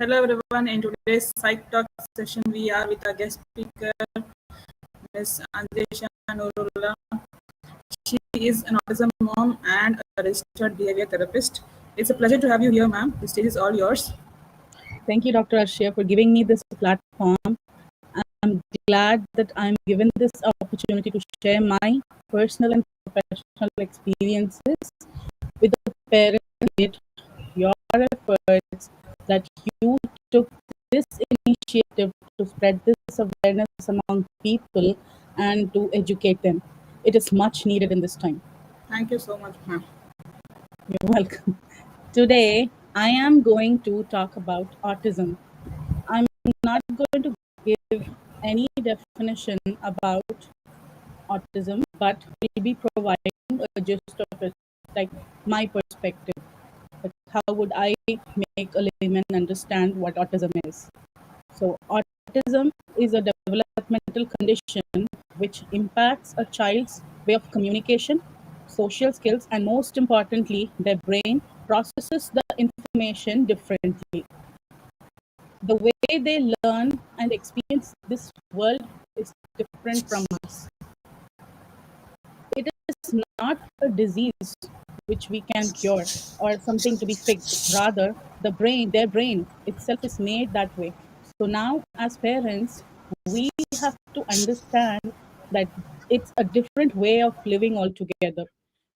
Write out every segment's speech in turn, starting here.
Hello everyone. In today's Psych Talk session, we are with a guest speaker, Ms. Anjesha Nurullah. She is an autism mom and a registered behavior therapist. It's a pleasure to have you here, ma'am. The stage is all yours. Thank you, Dr. Arshia, for giving me this platform. I'm glad that I'm given this opportunity to share my personal and professional experiences with the parents. Your efforts that you took this initiative to spread this awareness among people and to educate them. It is much needed in this time. Thank you so much, ma'am. You're welcome. Today, I am going to talk about autism. I'm not going to give any definition about autism, but will be providing a gist of it, like my perspective. Like how would I make a layman understand what autism is? So, autism is a developmental condition which impacts a child's way of communication, social skills, and most importantly, their brain processes the information differently. The way they learn and experience this world is different from us. It is not a disease which we can cure or something to be fixed. Rather, their brain itself is made that way. So now, as parents, we have to understand that it's a different way of living altogether.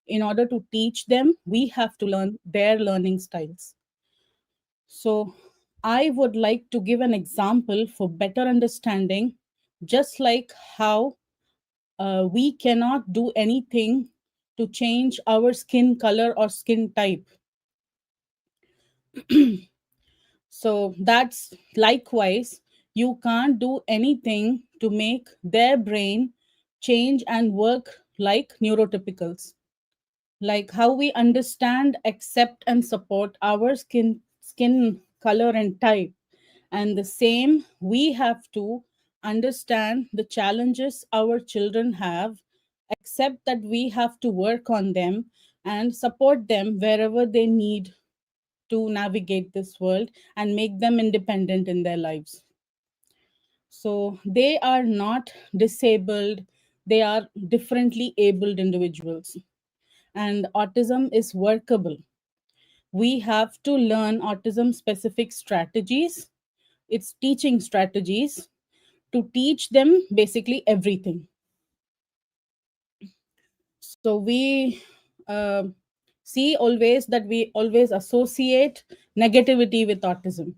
In order to teach them, we have to learn their learning styles. So, I would like to give an example for better understanding, just like how we cannot do anything to change our skin color or skin type. So, that's likewise, you can't do anything to make their brain change and work like neurotypicals. Like how we understand, accept, and support our skin color and type, and the same we have to understand the challenges our children have, accept that we have to work on them and support them wherever they need to navigate this world and make them independent in their lives. So they are not disabled, they are differently abled individuals, and autism is workable. We have to learn autism specific strategies, its teaching strategies, to teach them basically everything. So we uh, see always that we always associate negativity with autism,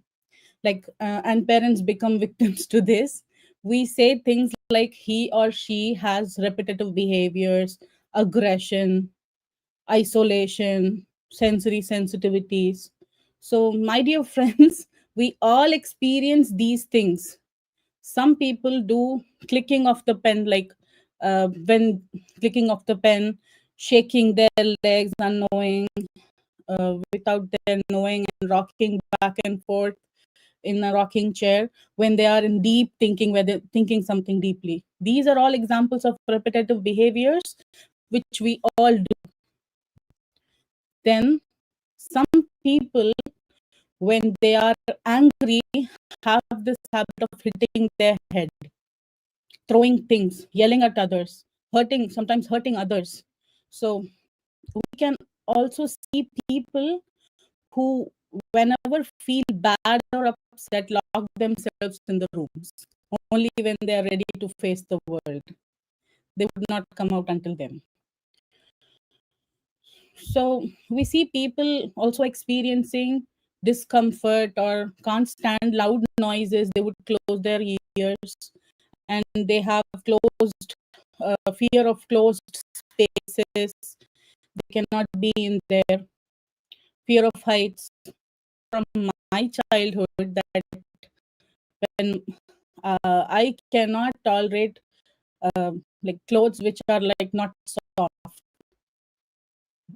and parents become victims to this. We say things like he or she has repetitive behaviors, aggression, isolation, sensory sensitivities. So, my dear friends, we all experience these things. Some people do clicking of the pen, like when clicking of the pen, shaking their legs unknowing, without their knowing, and rocking back and forth in a rocking chair when they are in deep thinking, where they're thinking something deeply. These are all examples of repetitive behaviors which we all do. Then some people, when they are angry, have this habit of hitting their head, throwing things, yelling at others, sometimes hurting others. So we can also see people who, whenever feel bad or upset, lock themselves in the rooms. Only when they are ready to face the world, they would not come out until then. So we see people also experiencing discomfort or can't stand loud noises. They would close their ears, and they have closed fear of closed spaces. They cannot be in there. Fear of heights. From my childhood, that when I cannot tolerate like clothes which are like not soft.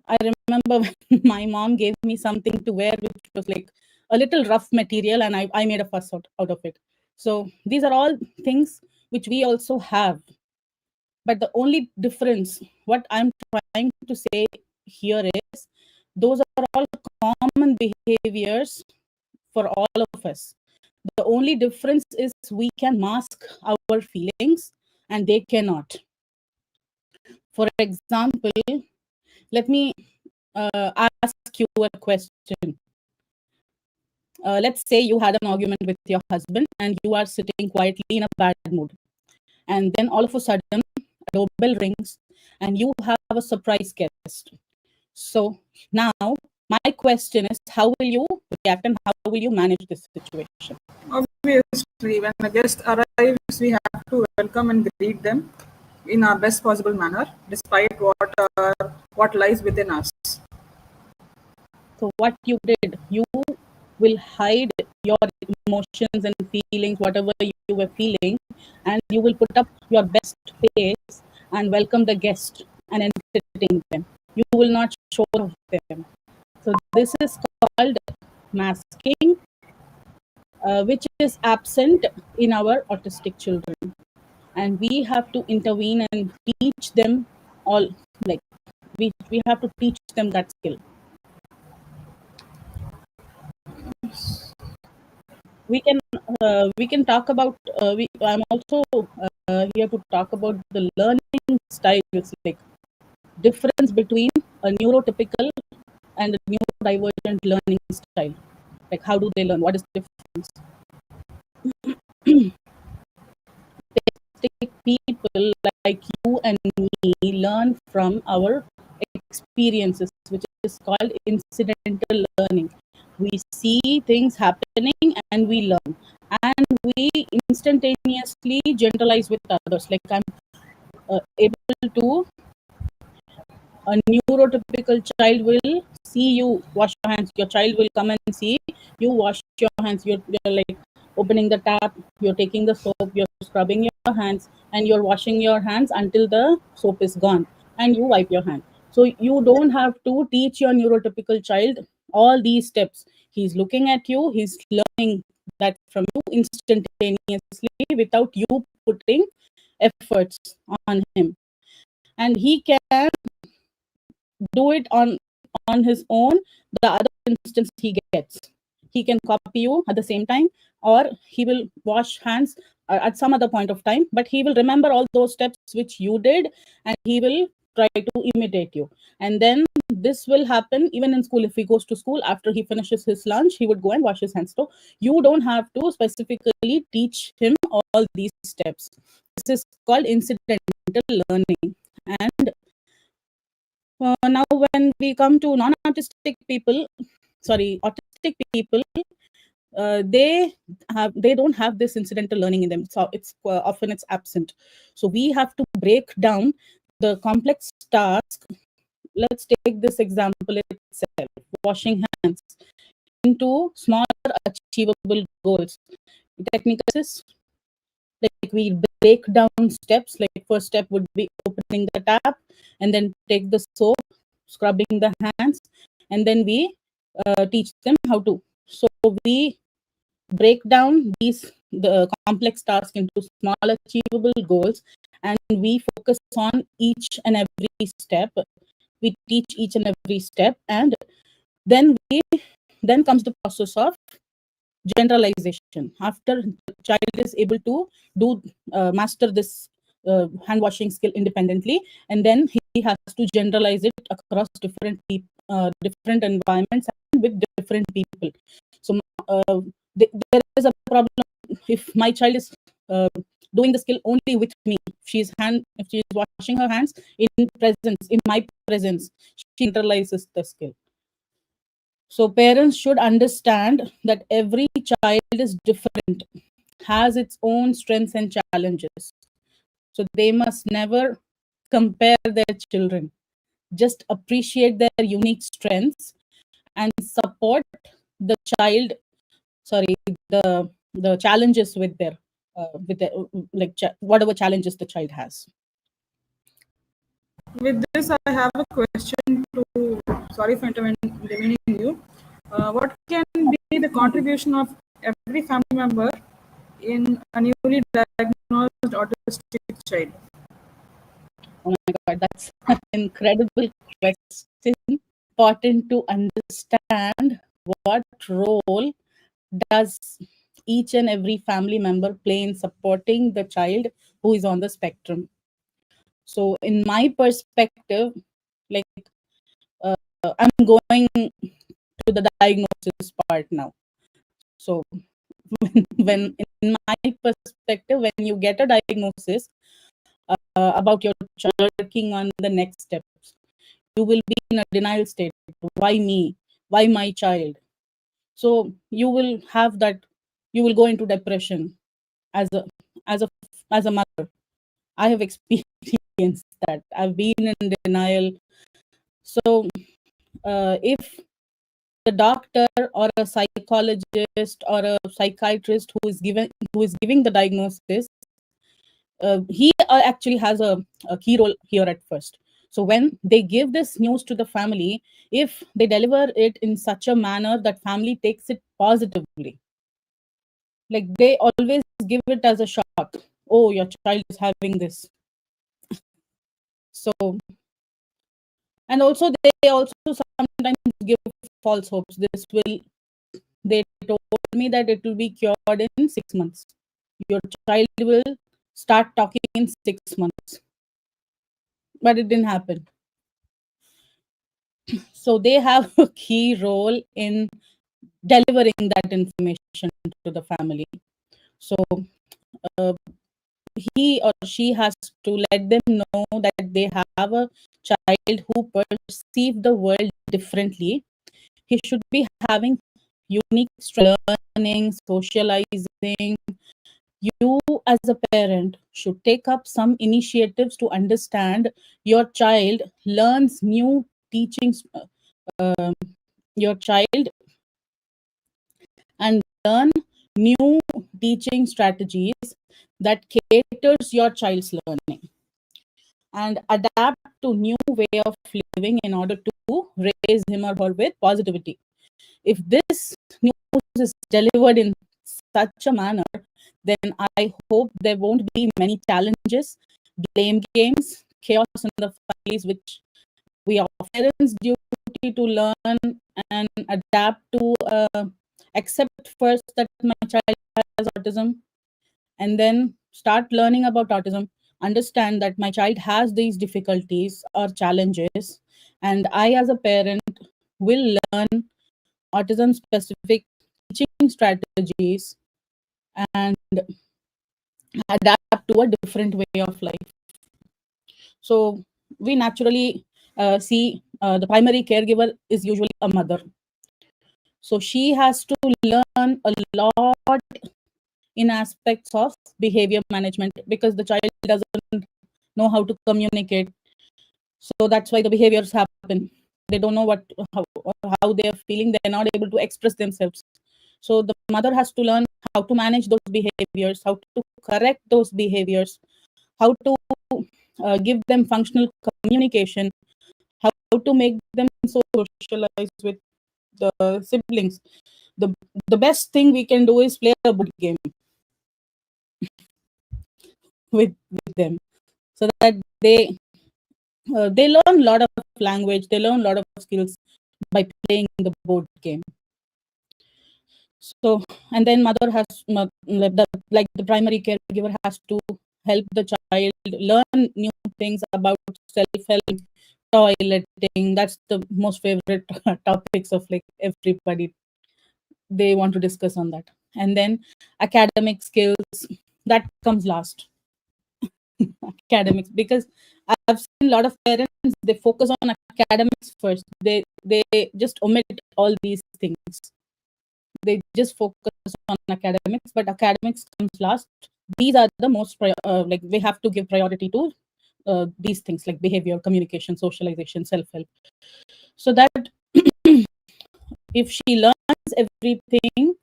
I remember when my mom gave me something to wear which was like a little rough material, and I made a fuss out of it. So these are all things which we also have. But the only difference, what I'm trying to say here is, those are all common behaviors for all of us. The only difference is we can mask our feelings and they cannot. For example, let me ask you a question. Let's say you had an argument with your husband and you are sitting quietly in a bad mood. And then all of a sudden, a doorbell rings and you have a surprise guest. So now, my question is, how will you react and how will you manage this situation? Obviously, when a guest arrives, we have to welcome and greet them in our best possible manner, despite what lies within us. So what you did, you will hide your emotions and feelings, whatever you were feeling, and you will put up your best face and welcome the guest and entertain them. You will not show off them. So this is called masking, which is absent in our autistic children. And we have to intervene and teach them all, like we have to teach them that skill. We can talk about I'm also here to talk about the learning styles, like difference between a neurotypical and a neurodivergent learning style. Like how do they learn, what is the difference? Autistic people like you and me learn from our experiences, which is called incidental learning. We see things happening and we learn, and we instantaneously generalize with others. Like I'm able to, a neurotypical child will see you wash your hands, your child will come and see you wash your hands. You're like opening the tap, you're taking the soap, you're scrubbing your hands, and you're washing your hands until the soap is gone, and you wipe your hand. So you don't have to teach your neurotypical child all these steps. He's looking at you, he's learning that from you instantaneously without you putting efforts on him, and he can do it on his own. The other instance he gets, he can copy you at the same time, or he will wash hands at some other point of time, but he will remember all those steps which you did, and he will try to imitate you. And then this will happen even in school. If he goes to school, after he finishes his lunch, he would go and wash his hands. So you don't have to specifically teach him all these steps. This is called incidental learning. And now, when we come to non-autistic people, sorry, autistic people, they don't have this incidental learning in them. So it's often it's absent. So we have to break down the complex task. Let's take this example itself: washing hands into smaller, achievable goals. Technical is like we break down steps. Like first step would be opening the tap, and then take the soap, scrubbing the hands, and then we teach them how to. So we break down the complex task into small achievable goals, and we focus on each and every step. We teach each and every step, and then comes the process of generalization. After the child is able to do master this hand washing skill independently, and then he has to generalize it across different environments and with different people. So there is a problem if my child is doing the skill only with me. If she is washing her hands in my presence, she internalizes the skill. So parents should understand that every child is different, has its own strengths and challenges. So they must never compare their children. Just appreciate their unique strengths and support the child, sorry, the challenges with their whatever challenges the child has. With this, I have a question to, sorry for intervening you. What can be the contribution of every family member in a newly diagnosed autistic child? Oh my God, that's an incredible question. Important to understand what role does each and every family member play in supporting the child who is on the spectrum? So, in my perspective, like I'm going to the diagnosis part now. So, when in my perspective, when you get a diagnosis about your child, working on the next steps, you will be in a denial state. Why me? Why my child? So you will have that. You will go into depression as a as a as a mother. I have experienced that. I've been in denial. So if the doctor or a psychologist or a psychiatrist who is giving the diagnosis, he actually has a key role here at first. So when they give this news to the family, if they deliver it in such a manner that family takes it positively, like they always give it as a shock. Oh, your child is having this. So, and also they also sometimes give false hopes. They told me that it will be cured in 6 months. Your child will start talking in 6 months, but it didn't happen. So they have a key role in delivering that information to the family. So uh, he or she has to let them know that they have a child who perceive the world differently. He should be having unique learning, socializing. You as a parent should take up some initiatives to understand your child learns new teachings. um, your child and learn new teaching strategies that caters your child's learning and adapt to new way of living in order to raise him or her with positivity. If this news is delivered in such a manner, then I hope there won't be many challenges, blame games, chaos in the families, which we are parents' duty to learn and adapt to accept first that my child has autism, and then start learning about autism, understand that my child has these difficulties or challenges, and I as a parent will learn autism specific teaching strategies and adapt to a different way of life. So we naturally see the primary caregiver is usually a mother. So she has to learn a lot in aspects of behavior management because the child doesn't know how to communicate. So that's why the behaviors happen. They don't know how they are feeling. They're not able to express themselves. So the mother has to learn how to manage those behaviors, how to correct those behaviors, how to give them functional communication, how to make them socialize with the siblings. The the best thing we can do is play a board game with them so that they learn a lot of language, they learn a lot of skills by playing the board game. So, and then mother has like the primary caregiver has to help the child learn new things about self-help, toileting. That's the most favorite topics of like everybody. They want to discuss on that. And then academic skills, that comes last. Academics, because I've seen a lot of parents, they focus on academics first. They just omit all these things. They just focus on academics, but academics comes last. These are the most like we have to give priority to these things like behavior, communication, socialization, self-help, so that if she learns everything,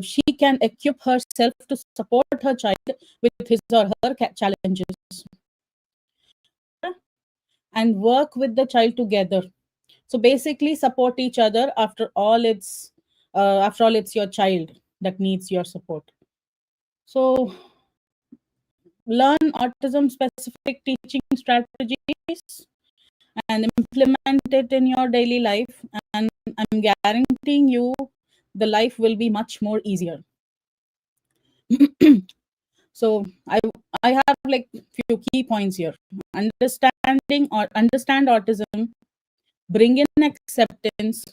she can equip herself to support her child with his or her challenges and work with the child together. So basically support each other. After all it's your child that needs your support. So learn autism specific teaching strategies and implement it in your daily life, and I'm guaranteeing you the life will be much more easier. So I have like few key points here. Understanding or understand autism, bring in acceptance,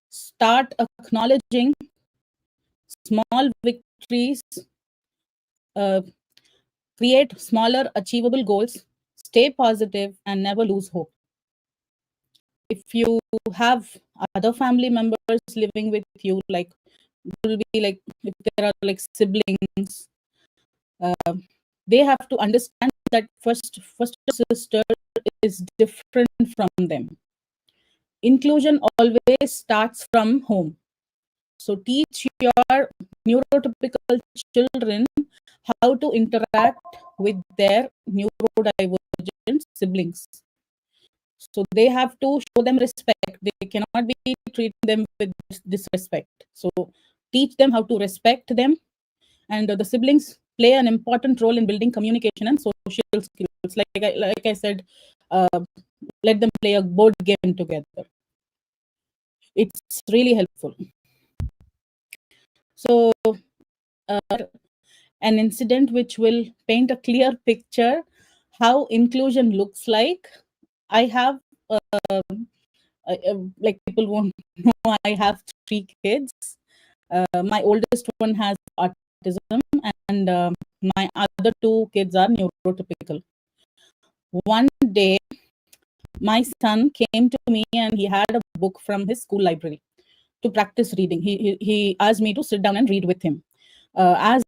start acknowledging small victories, uh, create smaller achievable goals, stay positive, and never lose hope. If you have other family members living with you, like will be like if there are like siblings, uh, they have to understand that first sister is different from them. Inclusion always starts from home. So teach your neurotypical children how to interact with their neurodivergent siblings. So they have to show them respect. They cannot be treating them with disrespect. So teach them how to respect them, and the siblings play an important role in building communication and social skills. Like I said, uh, let them play a board game together. It's really helpful. So an incident which will paint a clear picture how inclusion looks like. I have like people won't know, I have three kids. My oldest one has autism, and my other two kids are neurotypical. One day, my son came to me and he had a book from his school library to practice reading. He asked me to sit down and read with him. As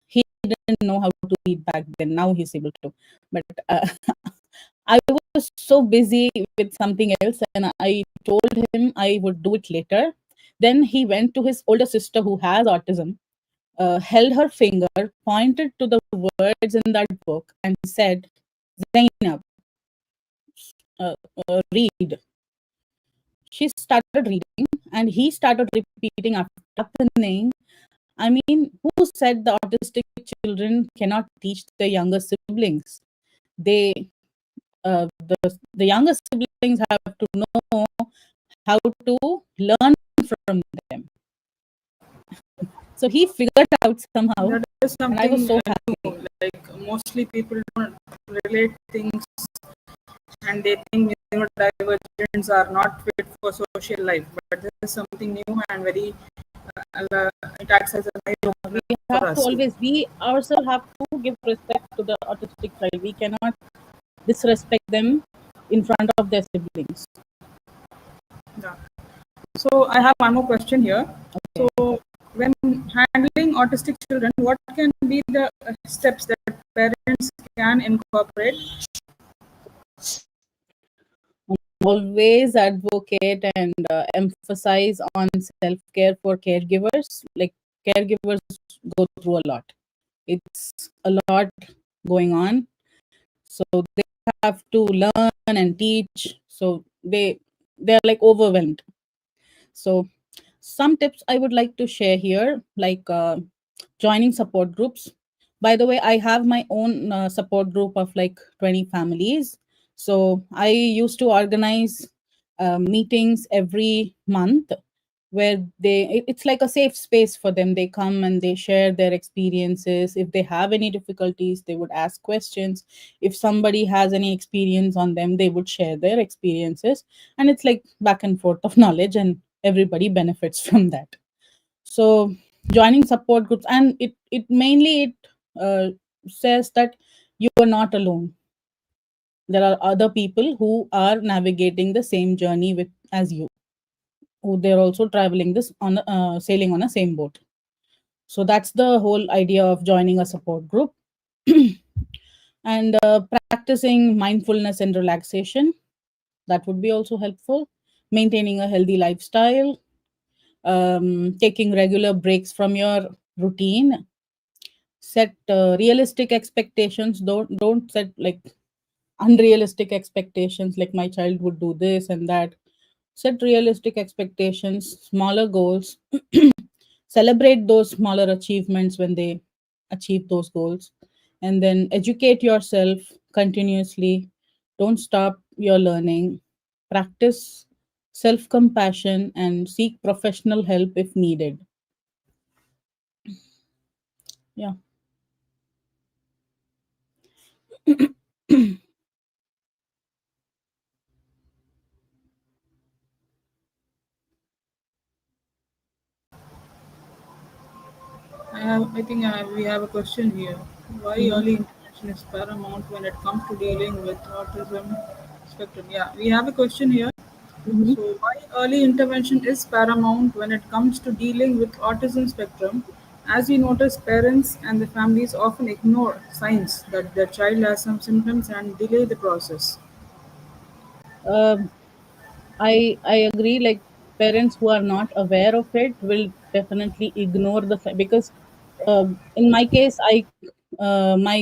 he didn't know how to read back then, now he's able to. But I was so busy with something else, and I told him I would do it later. Then he went to his older sister who has autism, held her finger, pointed to the words in that book, and said, Zainab, read. She started reading, and he started repeating after happening. I mean, who said the autistic children cannot teach the younger siblings? They, the younger siblings have to know how to learn from them. So he figured out somehow, That is and I was something so happy. new. Like mostly people don't relate things and they think neurodivergents are not fit for social life. But this is something new and very it acts as an eye opener We for have to us too. always, we ourselves have to give respect to the autistic child. We cannot disrespect them in front of their siblings. Yeah. So I have one more question here. Okay. So when handling autistic children, what can be the steps that parents can incorporate? Always advocate and emphasize on self-care for caregivers. Like caregivers go through a lot. It's a lot going on. So they have to learn and teach. So they're like overwhelmed. So some tips I would like to share here, like joining support groups. By the way, I have my own support group of like 20 families. So I used to organize meetings every month where it's like a safe space for them. They come and they share their experiences. If they have any difficulties, they would ask questions. If somebody has any experience on them, they would share their experiences, and it's like back and forth of knowledge, and everybody benefits from that. So joining support groups, and it mainly it says that you are not alone. There are other people who are navigating the same journey with as you, who they're also traveling this on sailing on a same boat. So that's the whole idea of joining a support group. And practicing mindfulness and relaxation, that would be also helpful. Maintaining a healthy lifestyle, taking regular breaks from your routine, set realistic expectations. Don't set like unrealistic expectations, like my child would do this and that. Set realistic expectations, smaller goals. Celebrate those smaller achievements when they achieve those goals, and then educate yourself continuously. Don't stop your learning. Practice self compassion, and seek professional help if needed. Yeah. We have a question here. Why Hmm. early intervention is paramount when it comes to dealing with autism spectrum? Yeah, we have a question here. Hmm. So, why early intervention is paramount when it comes to dealing with autism spectrum? As we notice, parents and the families often ignore signs that their child has some symptoms and delay the process. Um I agree. Like parents who are not aware of it will definitely ignore because in my case, my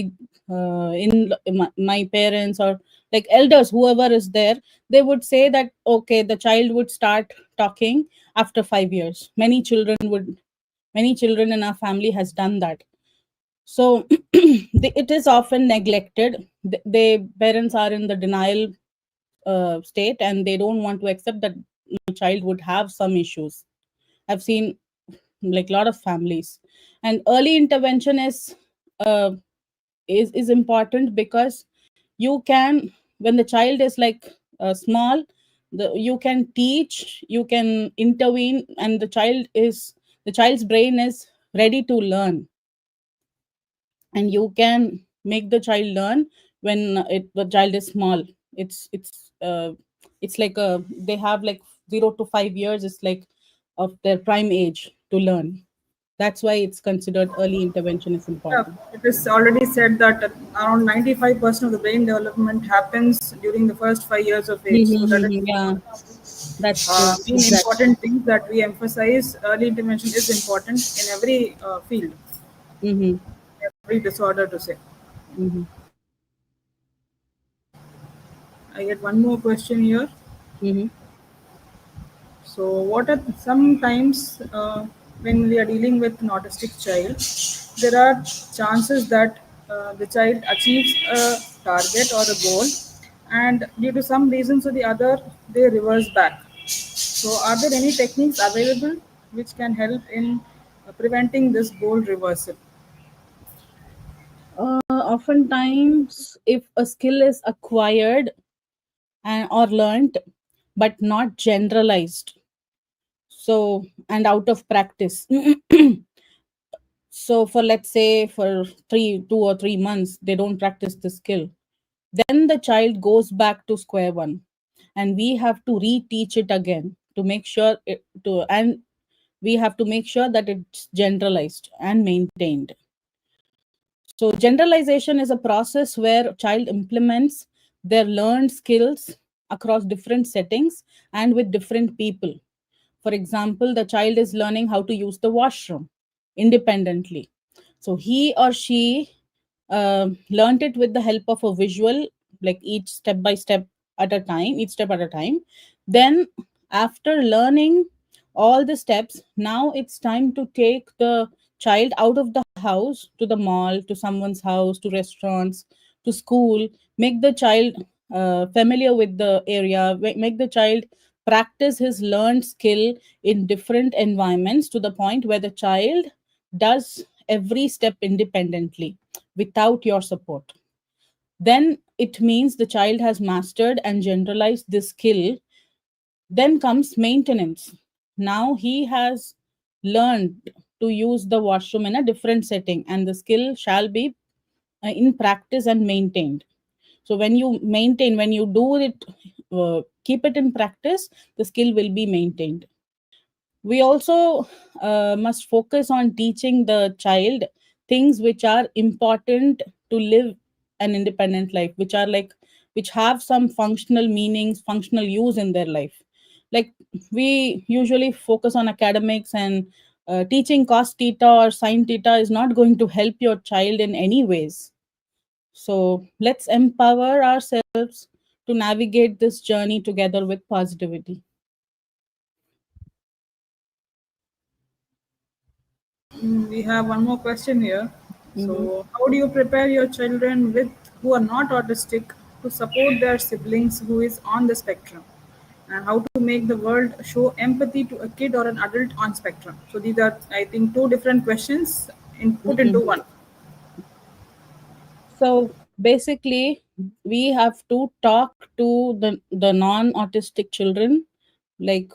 my parents or like elders, whoever is there, they would say that okay, the child would start talking after 5 years. Many children in our family has done that. So it is often neglected. They parents are in the denial state, and they don't want to accept that my child would have some issues. I've seen like a lot of families, and early intervention uh, is important because you can, when the child is like small, you can teach, you can intervene, and the child's brain is ready to learn, and you can make the child learn when the child is small. It's like they have like 0 to 5 years is like of their prime age to learn. That's why it's considered early intervention is Yeah, important. it is already said that around 95% of the brain development happens during the first 5 years of age. So that is Yeah, one of that's the true, main exactly. important things that we emphasize. Early intervention is important in every field, Mm-hmm. every disorder to say. Mm-hmm. I get one more question here. Mm-hmm. So, what are sometimes when we are dealing with an autistic child, there are chances that the child achieves a target or a goal, and due to some reasons or the other, they reverse back. So, are there any techniques available which can help in preventing this goal reversal? Oftentimes, if a skill is acquired and or learned but not generalized, so and out of practice, so for let's say for 2 or 3 months they don't practice the skill, then the child goes back to square one, and we have to reteach it again to make sure it, to and we have to make sure that it's generalized and maintained. So generalization is a process where child implements their learned skills across different settings and with different people. For example, the child is learning how to use the washroom independently. So he or she learned it with the help of a visual, like each step by step at a time, each step at a time. Then, after learning all the steps, now it's time to take the child out of the house to the mall, to someone's house, to restaurants, to school, make the child familiar with the area, make the child practice his learned skill in different environments to the point where the child does every step independently without your support. Then it means the child has mastered and generalized this skill. Then comes maintenance. Now he has learned to use the washroom in a different setting, and the skill shall be in practice and maintained. So when you do it, keep it in practice, the skill will be maintained. We also must focus on teaching the child things which are important to live an independent life, which are like which have some functional meanings, functional use in their life. Like we usually focus on academics, and teaching cos theta or sin theta is not going to help your child in any ways. So let's empower ourselves to navigate this journey together with positivity. We have one more question here. Mhm. So, how do you prepare your children with who are not autistic to support their siblings who is on the spectrum? and how to make the world show empathy to a kid or an adult on spectrum. So these are, I think, two different questions put into Mhm. one. So basically, we have to talk to the non-autistic children. Like,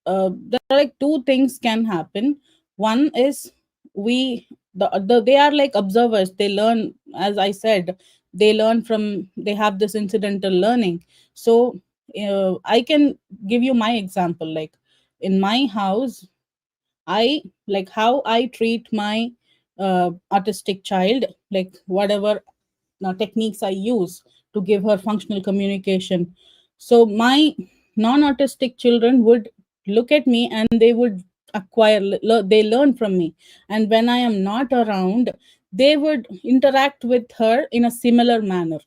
there are like two things can happen. One is we they are like observers. They learn, as I said, they learn from, they have this incidental learning. So I can give you my example. Like in my house, I like how I treat my autistic child, like whatever techniques I use to give her functional communication. So my non-autistic children would look at me and they would they learn from me. And when I am not around, they would interact with her in a similar manner.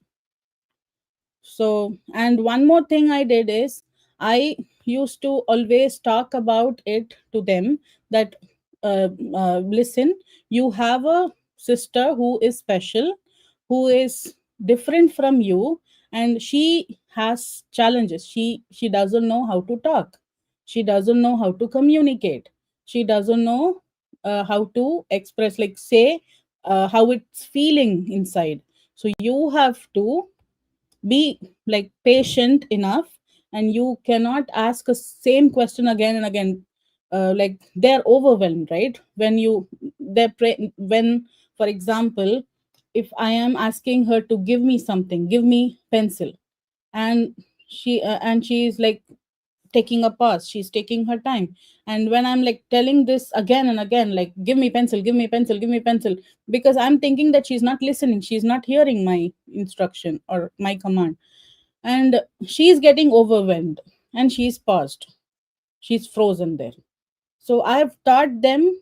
So, and one more thing I did is I used to always talk about it to them that, listen, you have a sister who is special, who is different from you, and she has challenges. She doesn't know how to talk. She doesn't know how to communicate. She doesn't know how to express, like say, how it's feeling inside. So you have to be like patient enough, and you cannot ask a same question again and again. Like they're overwhelmed, right? When when, for example, if I am asking her to give me something, give me pencil, and she is like taking a pause, she's taking her time. And when I'm like telling this again and again, like give me pencil, give me pencil, give me pencil, because I'm thinking that she's not listening, she's not hearing my instruction or my command, and she's getting overwhelmed, and she's paused, she's frozen there. So I've taught them,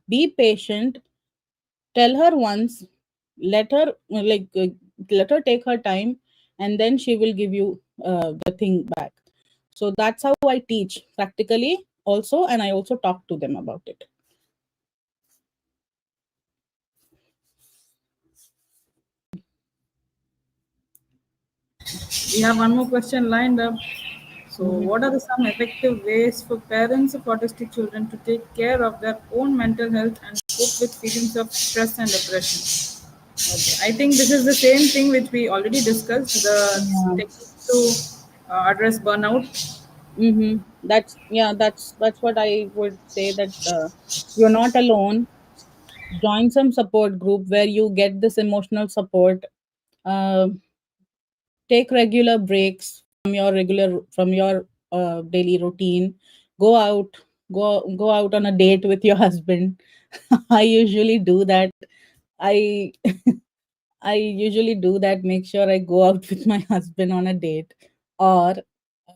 be patient, tell her once, let her let her take her time, and then she will give you the thing back. So that's how I teach practically also, and I also talk to them about it. We have one more question lined up. So, Mhm. what are some effective ways for parents of autistic children to take care of their own mental health and cope with feelings of stress and depression? Okay, I think this is the same thing which we already discussed, the Yeah. techniques to address burnout. That's, yeah, that's what I would say, that you're not alone. Join some support group where you get this emotional support. uh, Take regular breaks from your daily routine. Go out, go out on a date with your husband. I usually do that. I I usually do that. Make sure I go out with my husband on a date, or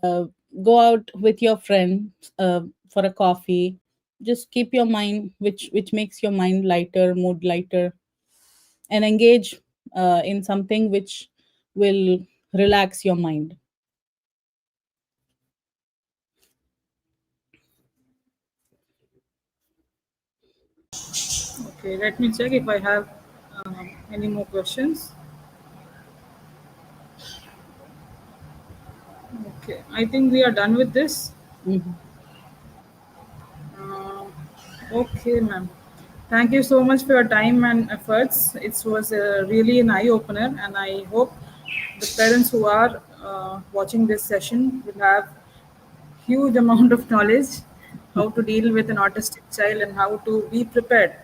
uh, go out with your friend for a coffee. Just keep your mind, which makes your mind lighter, mood lighter, and engage in something which will relax your mind. Okay, let me check if I have any more questions. Okay, I think we are done with this. Mhm. Uh, okay, ma'am. Thank you so much for your time and efforts. It was really an eye opener, and I hope the parents who are watching this session will have huge amount of knowledge how to deal with an autistic child and how to be prepared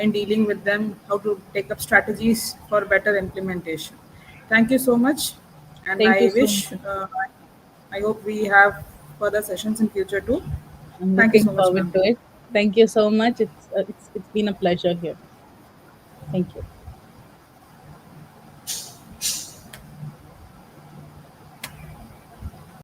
in dealing with them, how to take up strategies for better implementation. Thank you so much, and Thank you I so wish, much. I hope we have further sessions in future too. I'm Thank you looking so much, forward ma'am. to it. Thank you so much. It's been a pleasure here. Thank you.